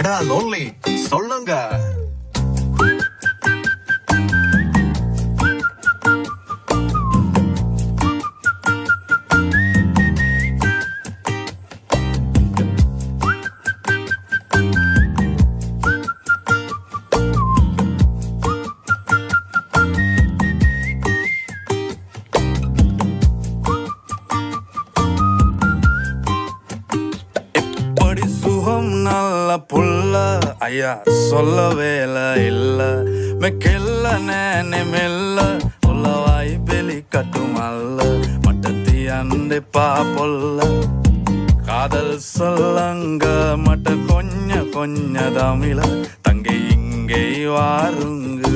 அடா லோன்லி சொல்லுங்க. நல்ல புள்ள ஐயா சொல்ல வேலை இல்ல மெக்கெல்ல நேனே மெல்ல உள்ளவாய் பெலி கட்டுமல்ல மட்டத்தி அண்டை பாப்பொல்ல காதல் சொல்லங்க மட்ட கொஞ்ச தமிழ தங்கை இங்கே வாருங்கு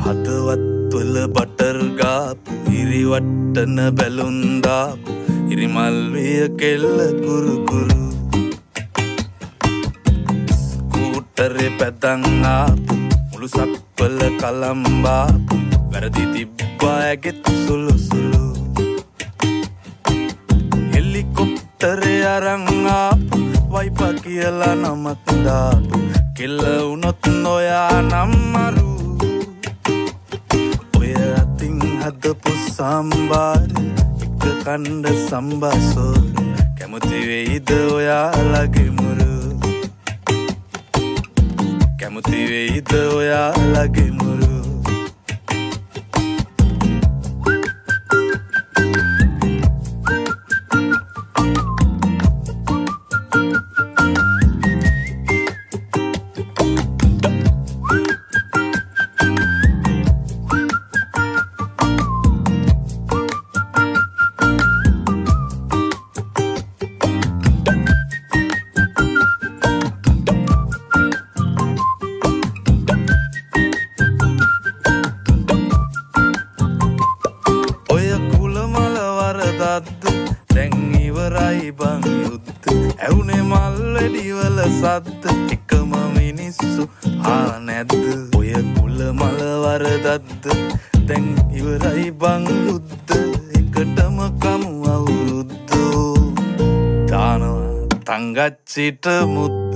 හදවත්වල බටර් ගාපු ඉරි වට්ටන බැලුන්දාපු ඉරිමල්විය කෙල්ල කුරුකුරු ස්කූටරේ පැතන් ආපු මුළු සක්වල කලම්බාපු වැරදි තිබ්බා ඇගෙත් සුළු සුළු හෙලිකොප්ටරේ අරන් ආපු වයිපා කියලා නමක් දාපු කෙල්ල වුණොත් නොයා නම්මරු හදපු සම්බාර එක කණ්ඩ සම්බාසෝර කැමති වෙයිද ඔයාලගේ මුරු කැමති වෙයිද ඔයාලගේ මුරු දැන් ඉවරයි බං යුද්ධ ඇවුනේ මල්වැඩිවල සද්ද එකම මිනිස්සු නැද්ද ඔය කුල මල වරදද්ද දැන් ඉවරයි බං යුද්ධ එකටම කමු අවුරුද්දෝ දානවා තංගච්චිට මුද්ද